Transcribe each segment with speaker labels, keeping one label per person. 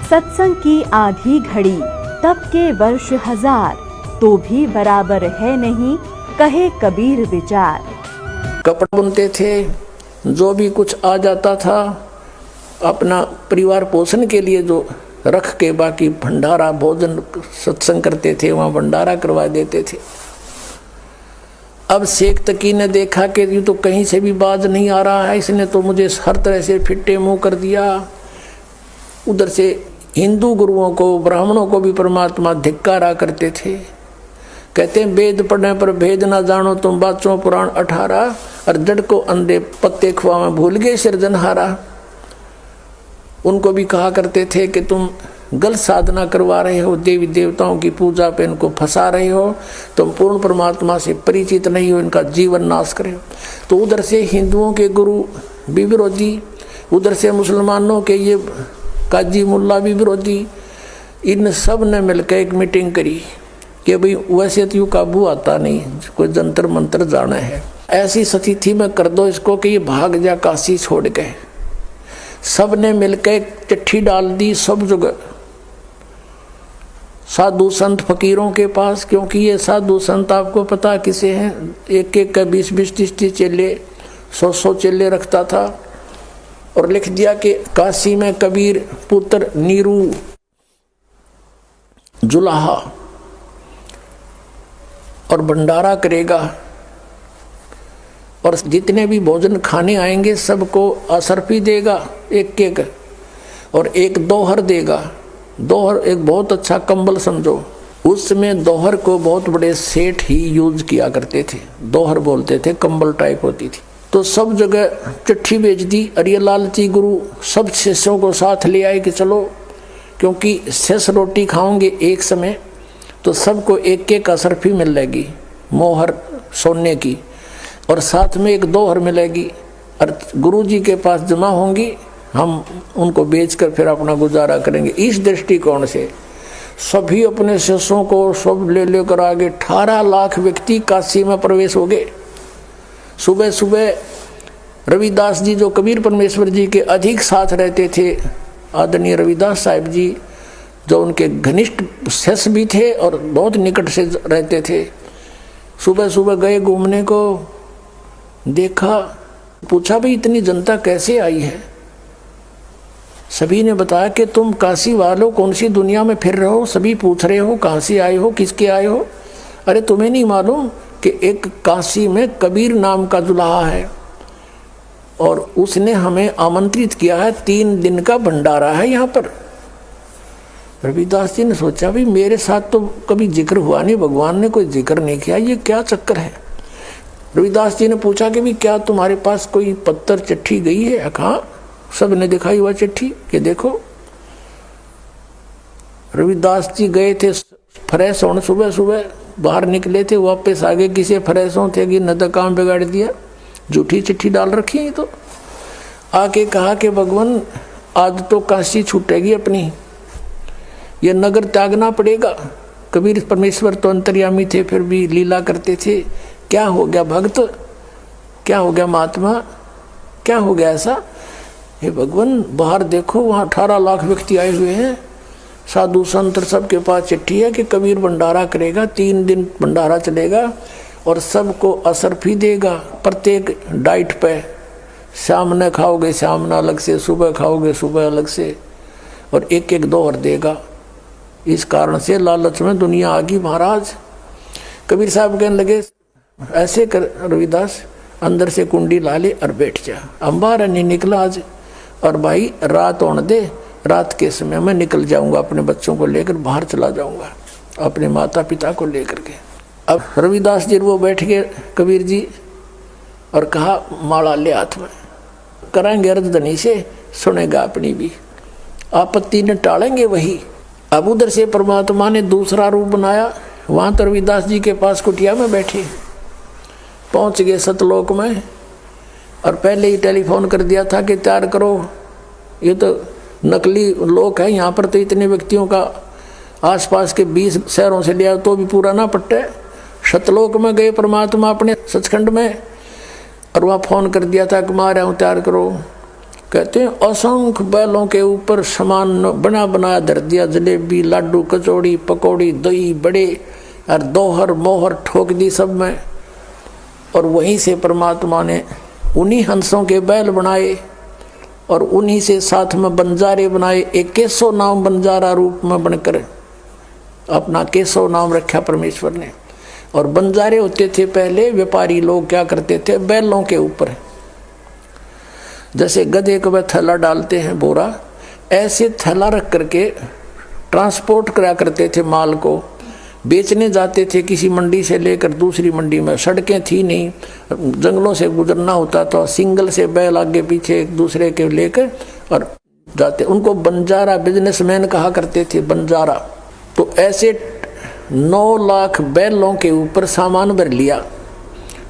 Speaker 1: सत्संग की आधी घड़ी तब के वर्ष 1000, तो भी बराबर है नहीं कहे कबीर विचार।
Speaker 2: कपड़े बुनते थे, जो भी कुछ आ जाता था अपना परिवार पोषण के लिए जो रख के, बाकी भंडारा भोजन सत्संग करते थे, वहाँ भंडारा करवा देते थे। अब शेख तकी ने देखा कि ये तो कहीं से भी बाज नहीं आ रहा है, इसने तो मुझे हर तरह से फिट्टे मुंह कर दिया। उधर से हिंदू गुरुओं को, ब्राह्मणों को भी परमात्मा धिक्कारा करते थे। कहते हैं वेद पढ़ने पर भेद ना जानो तुम, बाचों पुराण 18, और जड़ को अंधे पत्ते खुआवे भूल गए सिरजनहारा। उनको भी कहा करते थे कि तुम गलत साधना करवा रहे हो, देवी देवताओं की पूजा पे इनको फंसा रहे हो, तुम पूर्ण परमात्मा से परिचित नहीं हो, इनका जीवन नाश करे हो। तो उधर से हिंदुओं के गुरु भी विरोधी, उधर से मुसलमानों के ये काजी मुल्ला भी विरोधी। इन सब ने मिलकर एक मीटिंग करी कि भाई वैसे तो काबू आता नहीं, कोई जंतर मंत्र जाना है, ऐसी स्थिति में कर दो इसको कि ये भाग जा काशी छोड़ गए। सब ने मिलकर चिट्ठी डाल दी सब जगह, साधु संत फकीरों के पास, क्योंकि ये साधु संत आपको पता किसे हैं, एक एक का 20-20, 30-30 चेले, 100-100 चेले रखता था। और लिख दिया कि काशी में कबीर पुत्र नीरू जुलाहा और भंडारा करेगा, और जितने भी भोजन खाने आएंगे सबको असरफी देगा एक एक, और एक दोहर देगा। दोहर एक बहुत अच्छा कंबल समझो, उस समय दोहर को बहुत बड़े सेठ ही यूज किया करते थे, दोहर बोलते थे, कंबल टाइप होती थी। तो सब जगह चिट्ठी भेज दी। और ये लालची गुरु सब शिष्यों को साथ ले आए कि चलो, क्योंकि शेष रोटी खाओगे एक समय तो सबको एक एक असरफी मिल जाएगी, मोहर सोने की, और साथ में एक दोहर मिलेगी, और गुरु जी के पास जमा होंगी, हम उनको बेचकर फिर अपना गुजारा करेंगे। इस दृष्टिकोण से सभी अपने शिष्यों को सब ले लेकर आगे 18 लाख व्यक्ति काशी में प्रवेश हो गए। सुबह सुबह रविदास जी जो कबीर परमेश्वर जी के अधिक साथ रहते थे, आदरणीय रविदास साहिब जी जो उनके घनिष्ठ शिष्य भी थे और बहुत निकट से रहते थे, सुबह सुबह गए घूमने को, देखा, पूछा भाई इतनी जनता कैसे आई है। सभी ने बताया कि तुम काशी वालों कौन सी दुनिया में फिर रहे हो, सभी पूछ रहे हो कहाँ से आए हो, किसके आए हो। अरे तुम्हें नहीं मालूम कि एक काशी में कबीर नाम का दुल्हा है, और उसने हमें आमंत्रित किया है, 3 दिन का भंडारा है यहाँ पर। रविदास जी ने सोचा भाई मेरे साथ तो कभी जिक्र हुआ नहीं, भगवान ने कोई जिक्र नहीं किया, ये क्या चक्कर है। रविदास जी ने पूछा कि भी क्या तुम्हारे पास कोई पत्तर चिट्ठी गई है। कहाँ? सब ने दिखाई हुआ चिट्ठी कि देखो। रविदास जी गए थे फ्रेश होने, सुबह सुबह बाहर निकले थे, वापस आगे किसी फ्रेश होते कि न तो काम बिगाड़ दिया, झूठी चिट्ठी डाल रखी है। तो आके कहा कि भगवान आज तो काशी छूटेगी अपनी, ये नगर त्यागना पड़ेगा। कबीर परमेश्वर तो अंतर्यामी थे, फिर भी लीला करते थे। क्या हो गया भक्त, क्या हो गया महात्मा, क्या हो गया ऐसा। हे भगवान बाहर देखो, वहाँ 18 लाख व्यक्ति आए हुए हैं, साधु संत सबके पास चिट्ठी है कि कबीर भंडारा करेगा, 3 दिन भंडारा चलेगा और सबको असरफी देगा प्रत्येक डाइट पे। शाम ने खाओगे शाम न अलग से, सुबह खाओगे सुबह अलग से, और एक एक दोहर देगा। इस कारण से लालच में दुनिया आ गई महाराज। कबीर साहब कहने लगे ऐसे कर रविदास, अंदर से कुंडी ला ले और बैठ जा। अंबार नहीं निकला आज, और भाई रात होने दे, रात के समय मैं निकल जाऊंगा, अपने बच्चों को लेकर बाहर चला जाऊंगा, अपने माता पिता को लेकर के। अब रविदास जी वो बैठ गए कबीर जी, और कहा माला ले हाथ में, कराएंगे अर्धधनी से, सुनेगा अपनी भी, आपत्ति न टालेंगे वही। अब उधर से परमात्मा ने दूसरा रूप बनाया, वहाँ तो रविदास जी के पास कुटिया में बैठे, पहुँच गए सतलोक में, और पहले ही टेलीफोन कर दिया था कि तैयार करो, ये तो नकली लोक है, यहाँ पर तो इतने व्यक्तियों का आसपास के 20 शहरों से लिया तो भी पूरा ना पट्टे। सतलोक में गए परमात्मा अपने सचखंड में, और वहाँ फ़ोन कर दिया था कि मैं आ रहा हूँ तैयार करो। कहते हैं असंख्य बैलों के ऊपर सामान बना बनाया धर दिया, जलेबी, लाडू, कचौड़ी, पकौड़ी, दही, बड़े और दोहर मोहर ठोक दी सब में। और वहीं से परमात्मा ने उन्हीं हंसों के बैल बनाए और उन्हीं से साथ में बंजारे बनाए। एक केशव नाम बंजारा रूप में बनकर अपना केशव नाम रखा परमेश्वर ने। और बंजारे होते थे पहले व्यापारी लोग, क्या करते थे, बैलों के ऊपर जैसे गधे को वह थैला डालते हैं बोरा, ऐसे थैला रख करके ट्रांसपोर्ट करा करते थे माल को, बेचने जाते थे किसी मंडी से लेकर दूसरी मंडी में। सड़कें थी नहीं, जंगलों से गुजरना होता था, सिंगल से बैल आगे पीछे एक दूसरे के लेकर और जाते। उनको बंजारा बिजनेसमैन कहा करते थे, बंजारा। तो ऐसे 9 लाख बैलों के ऊपर सामान भर लिया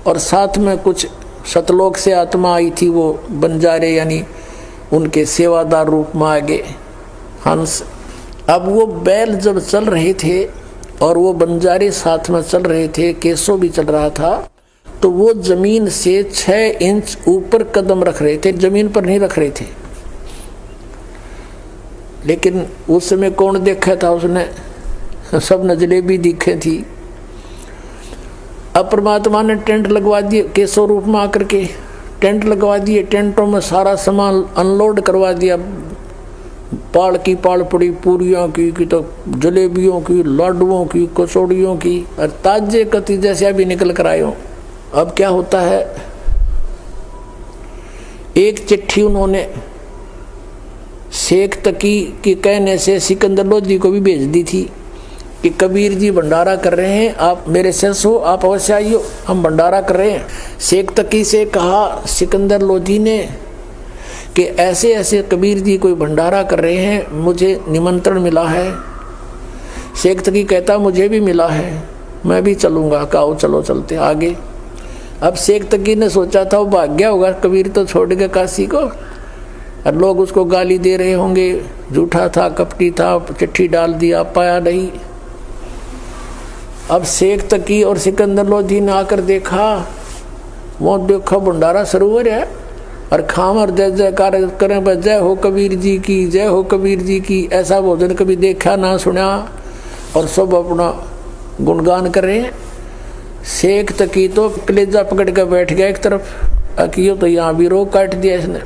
Speaker 2: और साथ में कुछ सतलोक से आत्मा आई थी, वो बंजारे यानी उनके सेवादार रूप में आगे हंस। अब वो बैल जब चल रहे थे और वो बंजारे साथ में चल रहे थे, केसो भी चल रहा था, तो वो जमीन से 6 इंच ऊपर कदम रख रहे थे, जमीन पर नहीं रख रहे थे। लेकिन उस समय कौन देखा था, उसने सबने जलेबी दिखे थी। अब परमात्मा ने टेंट लगवा दिए, केशव रूप में आकर के टेंट लगवा दिए। टेंटों में सारा सामान अनलोड करवा दिया, पाल की पाल पड़ी, पूरियों की तो जलेबियों की, लाडुओं की, कचौड़ियों की, और ताजे कति जैसे अभी निकल कर आए हो। अब क्या होता है, एक चिट्ठी उन्होंने शेख तकी के कहने से सिकंदर लोधी को भी भेज दी थी कि कबीर जी भंडारा कर रहे हैं, आप मेरे शिष्य हो, आप अवश्य आइयो, हम भंडारा कर रहे हैं। शेख तकी से कहा सिकंदर लोधी ने कि ऐसे ऐसे कबीर जी कोई भंडारा कर रहे हैं, मुझे निमंत्रण मिला है। शेख तकी कहता मुझे भी मिला है, मैं भी चलूँगा। कहो चलो चलते आगे। अब शेख तकी ने सोचा था वो भाग गया होगा, कबीर तो छोड़ गया काशी को, और लोग उसको गाली दे रहे होंगे, झूठा था, कपटी था, चिट्ठी डाल दिया, पाया नहीं। अब शेख तकी और सिकंदर लोधी ने आकर देखा, वो देखा भंडारा सरोवर है और खाम और जय जयकार करें, जय हो कबीर जी की, जय हो कबीर जी की। ऐसा भोजन कभी देखा ना सुना, और सब अपना गुणगान कर रहे हैं। शेख तकी तो कलेजा पकड़ कर बैठ गया एक तरफ, अकियो तो यहाँ भी रोक काट दिया इसने,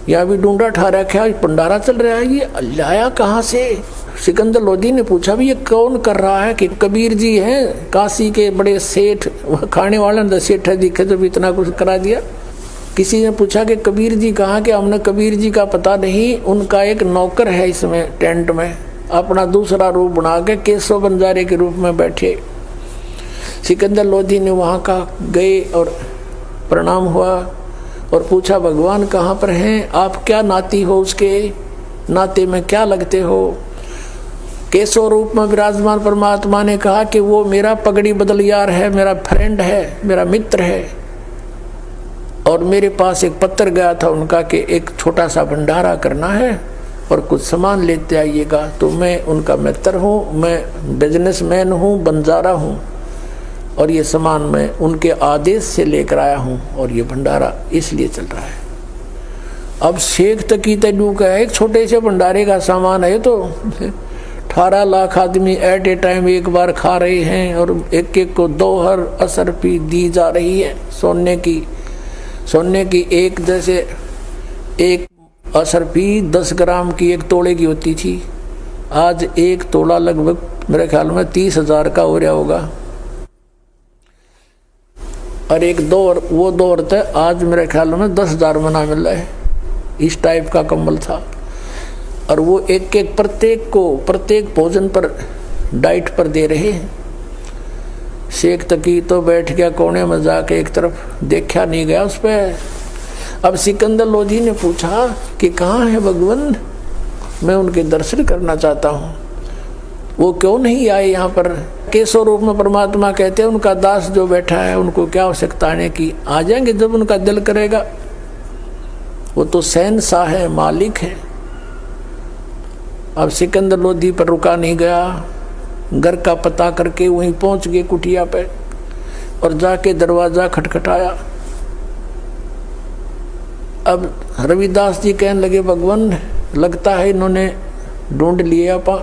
Speaker 2: यहाँ भी ढूंढा ठा रखा, भंडारा चल रहा है, ये लाया कहाँ से। सिकंदर लोधी ने पूछा भी ये कौन कर रहा है, कि कबीर जी हैं काशी के बड़े सेठ, खाने वाले सेठ है दिखे जब इतना कुछ करा दिया। किसी ने पूछा कि कबीर जी कहाँ के, हमने कबीर जी का पता नहीं, उनका एक नौकर है इसमें टेंट में, अपना दूसरा रूप बना के केशव बंजारे के रूप में बैठे। सिकंदर लोधी ने वहाँ का गए और प्रणाम हुआ और पूछा भगवान कहाँ पर हैं, आप क्या नाती हो, उसके नाते में क्या लगते हो। केशव रूप में विराजमान परमात्मा ने कहा कि वो मेरा पगड़ी बदल यार है, मेरा फ्रेंड है, मेरा मित्र है, और मेरे पास एक पत्र गया था उनका कि एक छोटा सा भंडारा करना है और कुछ सामान लेते आइएगा। तो मैं उनका मित्र हूँ, मैं बिजनेसमैन हूँ, बंजारा हूँ, और ये सामान मैं उनके आदेश से लेकर आया हूँ, और ये भंडारा इसलिए चल रहा है। अब शेख तकी तैनू का एक छोटे से भंडारे का सामान है, तो 18 लाख आदमी एट ए टाइम एक बार खा रहे हैं, और एक एक को 2 हर असरफी दी जा रही है सोने की एक, जैसे एक असरफी 10 ग्राम की 1 तोले की होती थी, आज 1 तोला लगभग मेरे ख्याल में 30,000 का हो रहा होगा। और एक वो दौर था, आज मेरे ख्याल में 10,000 में ना मिल रहा है, इस टाइप का कंबल था। और वो एक एक प्रत्येक भोजन पर डाइट पर दे रहे हैं। शेख तकी तो बैठ गया कोने में जाके एक तरफ, देखा नहीं गया उस पर। अब सिकंदर लोधी ने पूछा कि कहाँ है भगवान, मैं उनके दर्शन करना चाहता हूँ, वो क्यों नहीं आए यहाँ पर। केशव रूप में परमात्मा कहते हैं उनका दास जो बैठा है, उनको क्या आवश्यकता आने की, आ जाएंगे जब उनका दिल करेगा, वो तो शहंशाह है, मालिक है। अब सिकंदर लोधी पर रुका नहीं गया, घर का पता करके वहीं पहुंच गए कुटिया पे, और जाके दरवाजा खटखटाया। अब रविदास जी कहने लगे भगवान लगता है इन्होंने ढूंढ लिया आपा,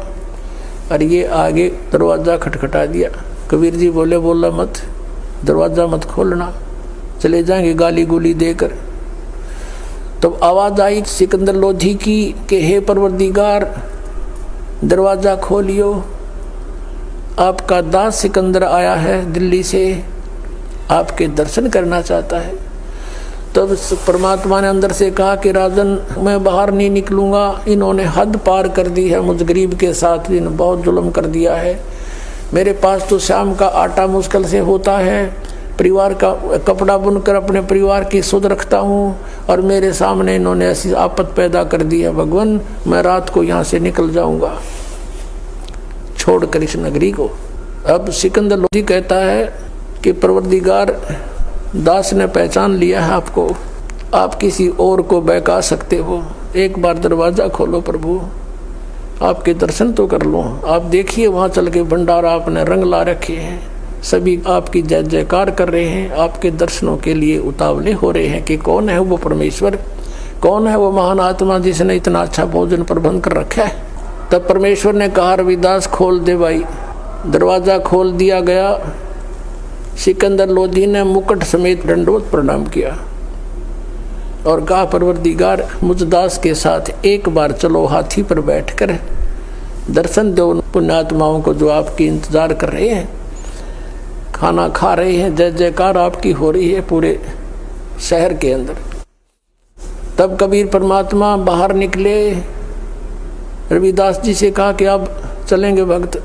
Speaker 2: और ये आगे दरवाज़ा खटखटा दिया। कबीर जी बोले बोला मत, दरवाज़ा मत खोलना, चले जाएंगे गाली गुली देकर। तब आवाज़ आई सिकंदर लोधी की कि हे परवरदिगार दरवाज़ा खोलियो, आपका दास सिकंदर आया है दिल्ली से, आपके दर्शन करना चाहता है। तब परमात्मा ने अंदर से कहा कि राजन मैं बाहर नहीं निकलूँगा, इन्होंने हद पार कर दी है, मुझ गरीब के साथ इन्होंने बहुत जुल्म कर दिया है। मेरे पास तो शाम का आटा मुश्किल से होता है, परिवार का कपड़ा बुनकर अपने परिवार की सुध रखता हूँ, और मेरे सामने इन्होंने ऐसी आफत पैदा कर दी है। भगवान मैं रात को यहाँ से निकल जाऊँगा छोड़कर इस नगरी को। अब सिकंदर लोधी कहता है कि परवरदिगार दास ने पहचान लिया है आपको, आप किसी और को बहका सकते हो, एक बार दरवाज़ा खोलो प्रभु, आपके दर्शन तो कर लो। आप देखिए वहाँ चल के भंडारा आपने रंग ला रखे हैं, सभी आपकी जय जयकार कर रहे हैं, आपके दर्शनों के लिए उतावले हो रहे हैं कि कौन है वो परमेश्वर, कौन है वो महान आत्मा जिसने इतना अच्छा भोजन प्रबंध कर रखा है। तब परमेश्वर ने कहा रविदास खोल दे भाई। दरवाज़ा खोल दिया गया। सिकंदर लोधी ने मुकुट समेत दंडवत प्रणाम किया और कहा परवरदिगार मुझ दास के साथ एक बार चलो, हाथी पर बैठकर दर्शन दो पुण्यात्माओं को जो आपकी इंतजार कर रहे हैं, खाना खा रहे हैं, जय जयकार आपकी हो रही है पूरे शहर के अंदर। तब कबीर परमात्मा बाहर निकले, रविदास जी से कहा कि अब चलेंगे भक्त।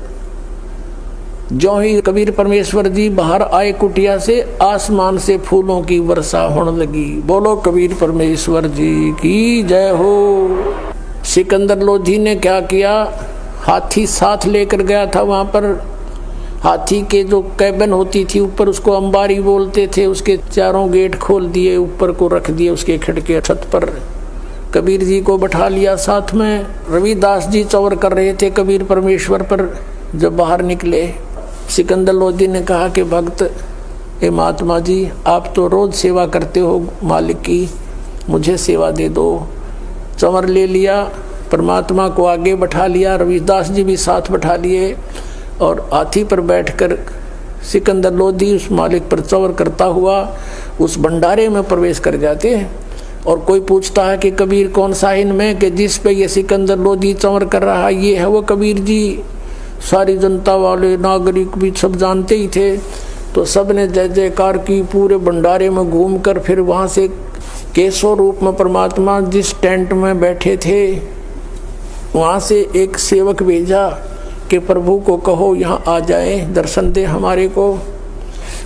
Speaker 2: जो ही कबीर परमेश्वर जी बाहर आए कुटिया से, आसमान से फूलों की वर्षा होने लगी। बोलो कबीर परमेश्वर जी की जय हो। सिकंदर लोधी ने क्या किया, हाथी साथ लेकर गया था। वहाँ पर हाथी के जो कैबिन होती थी ऊपर, उसको अंबारी बोलते थे, उसके चारों गेट खोल दिए, ऊपर को रख दिए उसके खिड़के छत पर। कबीर जी को बैठा लिया साथ में। रविदास जी चौर कर रहे थे कबीर परमेश्वर पर। जब बाहर निकले, सिकंदर लोधी ने कहा कि भक्त हे महात्मा जी, आप तो रोज़ सेवा करते हो मालिक की, मुझे सेवा दे दो। चंवर ले लिया, परमात्मा को आगे बैठा लिया, रविदास जी भी साथ बैठा लिए, और हाथी पर बैठकर सिकंदर लोधी उस मालिक पर चंवर करता हुआ उस भंडारे में प्रवेश कर जाते हैं। और कोई पूछता है कि कबीर कौन सा इनमें, कि जिस पे ये सिकंदर लोधी चंवर कर रहा है ये है वो कबीर जी। सारी जनता वाले नागरिक भी सब जानते ही थे, तो सब ने जय जयकार की। पूरे भंडारे में घूमकर फिर वहाँ से केशव रूप में परमात्मा जिस टेंट में बैठे थे वहाँ से एक सेवक भेजा कि प्रभु को कहो यहाँ आ जाए, दर्शन दे हमारे को।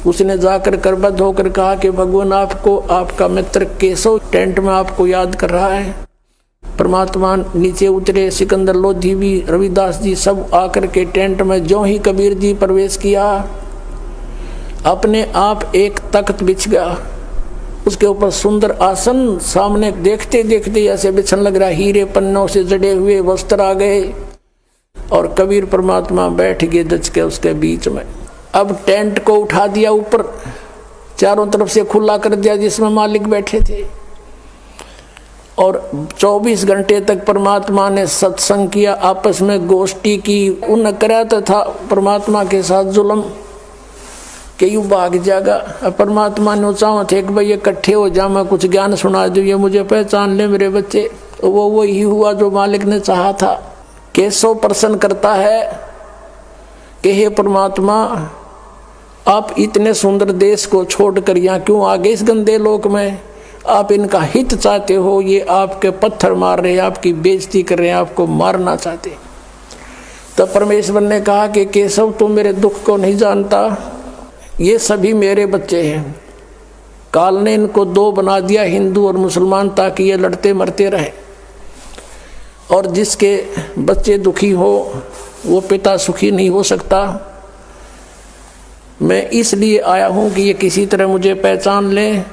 Speaker 2: उसने जाकर करबद्ध होकर कहा कि भगवान आपको, आपका मित्र केशव टेंट में आपको याद कर रहा है। परमात्मा नीचे उतरे, सिकंदर लोधी भी, रविदास जी सब आकर के टेंट में। जो ही कबीर जी प्रवेश किया, अपने आप एक तख्त बिछ गया, उसके ऊपर सुंदर आसन, सामने देखते देखते ऐसे बिछन लग रहा, हीरे पन्नों से जड़े हुए वस्त्र आ गए, और कबीर परमात्मा बैठ गए जच के उसके बीच में। अब टेंट को उठा दिया ऊपर, चारों तरफ से खुला कर दिया जिसमें मालिक बैठे थे, और 24 घंटे तक परमात्मा ने सत्संग किया, आपस में गोष्ठी की। उन करा था परमात्मा के साथ जुल्म कि यूँ भाग जाएगा। अब परमात्मा ने चाहो थे कि भाई इकट्ठे हो जा, मैं कुछ ज्ञान सुना दूँ, ये मुझे पहचान ले मेरे बच्चे। वो वही हुआ जो मालिक ने चाहा था। केशव प्रसन्न करता है कि हे परमात्मा, आप इतने सुंदर देश को छोड़कर यहाँ क्यों आ गए इस गंदे लोक में? आप इनका हित चाहते हो, ये आपके पत्थर मार रहे हैं, आपकी बेइज्जती कर रहे हैं, आपको मारना चाहते। तब परमेश्वर ने कहा कि केशव तुम मेरे दुख को नहीं जानता, ये सभी मेरे बच्चे हैं। काल ने इनको दो बना दिया, हिंदू और मुसलमान, ताकि ये लड़ते मरते रहे, और जिसके बच्चे दुखी हो वो पिता सुखी नहीं हो सकता। मैं इसलिए आया हूँ कि ये किसी तरह मुझे पहचान लें,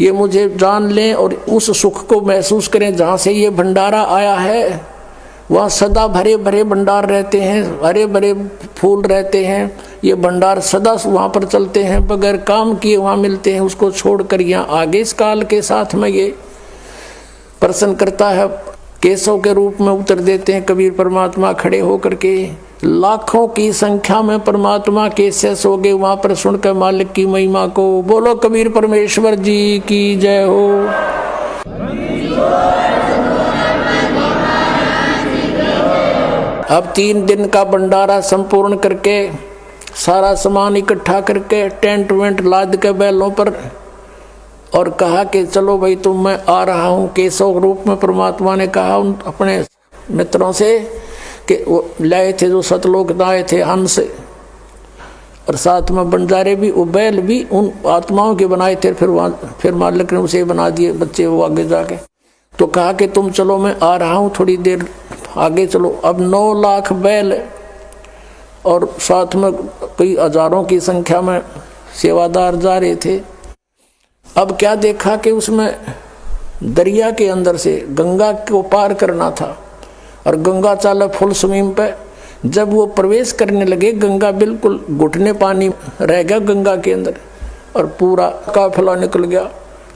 Speaker 2: ये मुझे जान लें और उस सुख को महसूस करें जहाँ से ये भंडारा आया है। वहाँ सदा भरे भरे भंडार रहते हैं, हरे भरे फूल रहते हैं, ये भंडार सदा वहाँ पर चलते हैं, बगैर काम किए वहाँ मिलते हैं। उसको छोड़कर यहाँ आगे इस काल के साथ में ये प्रश्न करता है, केशव के रूप में उत्तर देते हैं कबीर परमात्मा खड़े होकर के, लाखों की संख्या में परमात्मा कैसे सो गए वहां पर सुनकर मालिक की महिमा को। बोलो कबीर परमेश्वर जी की जय हो। अब 3 दिन का भंडारा संपूर्ण करके सारा सामान इकट्ठा करके टेंट वेंट लाद के बैलों पर और कहा कि चलो भाई तुम मैं आ रहा हूँ। केशव रूप में परमात्मा ने कहा उन अपने मित्रों से कि वो लाए थे जो सतलोक लाए थे हंस और साथ में बंजारे भी, वो बैल भी उन आत्माओं के बनाए थे। फिर मालिक ने उसे बना दिए बच्चे वो आगे जाके। तो कहा कि तुम चलो मैं आ रहा हूँ थोड़ी देर आगे चलो। अब 9 लाख बैल और साथ में कई हजारों की संख्या में सेवादार जा रहे थे। अब क्या देखा कि उसमें दरिया के अंदर से गंगा को पार करना था और गंगा चाला फुल स्विम पे। जब वो प्रवेश करने लगे गंगा बिल्कुल घुटने पानी रह गया गंगा के अंदर और पूरा काफिला निकल गया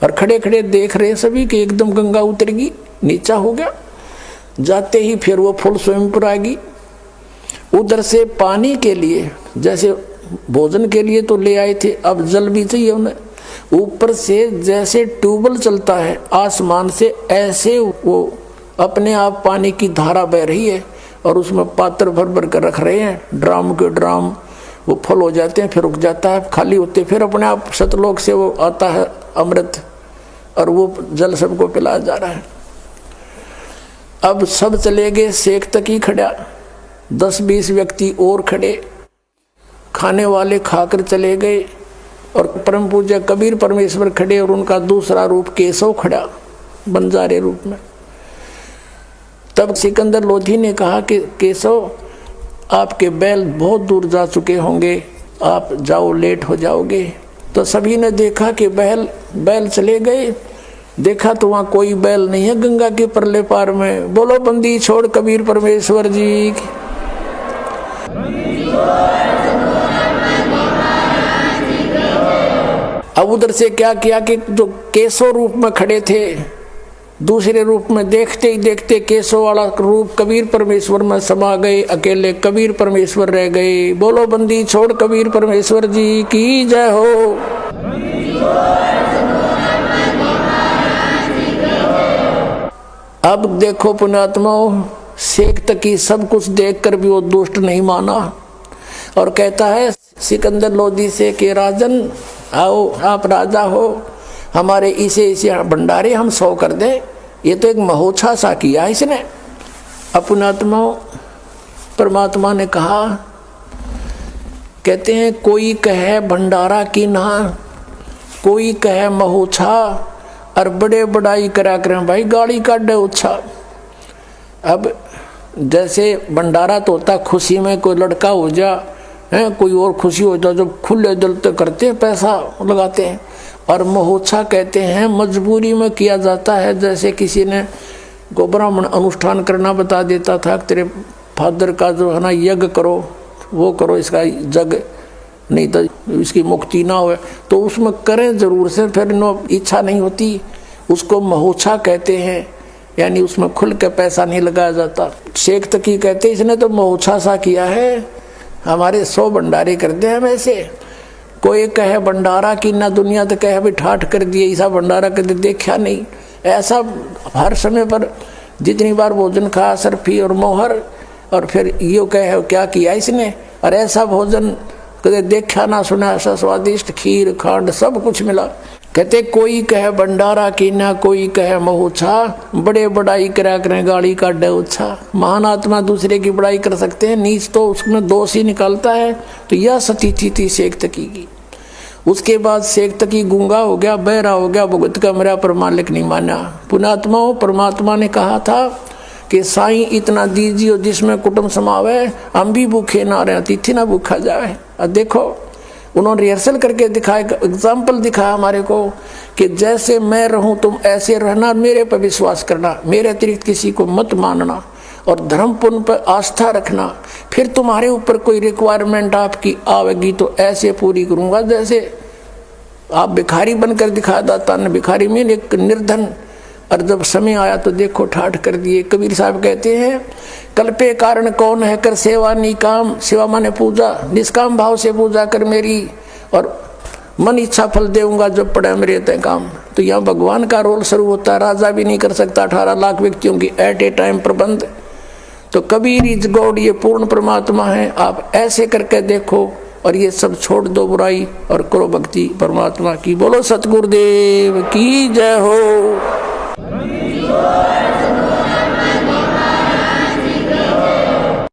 Speaker 2: और खड़े खड़े देख रहे सभी कि एकदम गंगा उतरेगी, नीचा हो गया। जाते ही फिर वो फुल स्विम पर आएगी। उधर से पानी के लिए जैसे भोजन के लिए तो ले आए थे, अब जल भी चाहिए उन्हें। ऊपर से जैसे ट्यूबवेल चलता है आसमान से, ऐसे वो अपने आप पानी की धारा बह रही है और उसमें पात्र भर भर कर रख रहे हैं, ड्राम के ड्राम। वो फुल हो जाते हैं, फिर रुक जाता है, खाली होते, फिर अपने आप सतलोक से वो आता है अमृत और वो जल सबको पिलाया जा रहा है। अब सब चले गए, शेख तक ही खड़ा, 10-20 व्यक्ति और खड़े, खाने वाले खाकर चले गए और परम पूज्य कबीर परमेश्वर खड़े और उनका दूसरा रूप केशव खड़ा बंजारे रूप में। तब सिकंदर लोधी ने कहा कि केशव आपके बैल बहुत दूर जा चुके होंगे, आप जाओ, लेट हो जाओगे। तो सभी ने देखा कि बैल चले गए। देखा तो वहाँ कोई बैल नहीं है गंगा के परले पार में। बोलो बंदी छोड़ कबीर परमेश्वर जी की। अब उधर से क्या किया कि जो केशव रूप में खड़े थे दूसरे रूप में देखते ही देखते केशव वाला रूप कबीर परमेश्वर में समा गए, अकेले कबीर परमेश्वर रह गए। बोलो बंदी छोड़ कबीर परमेश्वर जी की जय हो। अब देखो पुण्यात्माओं, शेख तकी सब कुछ देखकर भी वो दुष्ट नहीं माना और कहता है सिकंदर लोधी से कि राजन आओ, आप राजा हो, हमारे इसे भंडारे हम 100 कर दें। ये तो एक महोत्सव सा किया इसने। अपनात्मा परमात्मा ने कहा, कहते हैं कोई कहे भंडारा की ना, कोई कहे महोत्सव और बड़े बड़ाई करा करें भाई गाड़ी काटे उच्छा। अब जैसे भंडारा तो होता खुशी में, कोई लड़का हो जा है, कोई और खुशी हो जाए, जब खुले दिल तो करते हैं, पैसा लगाते हैं। और महोत्सव कहते हैं मजबूरी में किया जाता है। जैसे किसी ने को ब्राह्मण अनुष्ठान करना बता देता था, तेरे फादर का जो है ना यज्ञ करो, वो करो, इसका जग नहीं तो इसकी मुक्ति ना हो, तो उसमें करें जरूर से, फिर नो इच्छा नहीं होती, उसको महोत्सव कहते हैं। यानी उसमें खुल के पैसा नहीं लगाया जाता। शेख तकी कहते इसने तो महोत्सव सा किया है, हमारे 100 भंडारे कर दे हम ऐसे। कोई कहे भंडारा की ना, दुनिया तो कहे भी ठाठ कर दिए, ऐसा भंडारा कभी देखा नहीं। ऐसा हर समय पर जितनी बार भोजन खाया सरफी और मोहर, और फिर यो कहे क्या किया इसने, और ऐसा भोजन कभी देखा ना सुना, ऐसा स्वादिष्ट खीर खांड सब कुछ मिला। कहते कोई कहे भंडारा की ना, कोई कहे महोत्सव, बड़े बड़ाई करा करें गाड़ी का डोछा। महान आत्मा दूसरे की बड़ाई कर सकते हैं, नीच तो उसमें दोष ही निकालता है। तो यह स्थिति थी शेख तकी की। उसके बाद शेख तकी गूंगा हो गया, बहरा हो गया, भुगत का मेरा पर मालिक नहीं माना। पुणात्माओं, परमात्मा ने कहा था कि साईं इतना दीजिए जिसमें कुटुंब समावे, हम भी भूखे ना रहे, तिथि ना भूखा जाए। अब देखो उन्होंने रिहर्सल करके दिखाया, एग्जाम्पल दिखाया हमारे को कि जैसे मैं रहूं तुम ऐसे रहना, मेरे पर विश्वास करना, मेरे अतिरिक्त किसी को मत मानना और धर्म पुण्य पर आस्था रखना। फिर तुम्हारे ऊपर कोई रिक्वायरमेंट आपकी आवेगी तो ऐसे पूरी करूंगा जैसे आप भिखारी बनकर दिखाया जाता न। भिखारी में एक निर्धन और जब समय आया तो देखो ठाठ कर दिए। कबीर साहब कहते हैं कल्पे कारण कौन है कर सेवा निकाम, सेवा माने पूजा, निष्काम भाव से पूजा कर मेरी और मन इच्छा फल देऊंगा जब पड़े मेरे ते काम। तो यहाँ भगवान का रोल शुरू होता है। राजा भी नहीं कर सकता 18 लाख व्यक्तियों की एट ए टाइम प्रबंध। तो कबीर इज गॉड, ये पूर्ण परमात्मा है। आप ऐसे करके देखो और ये सब छोड़ दो बुराई और करो भक्ति परमात्मा की। बोलो सतगुरुदेव की जय हो।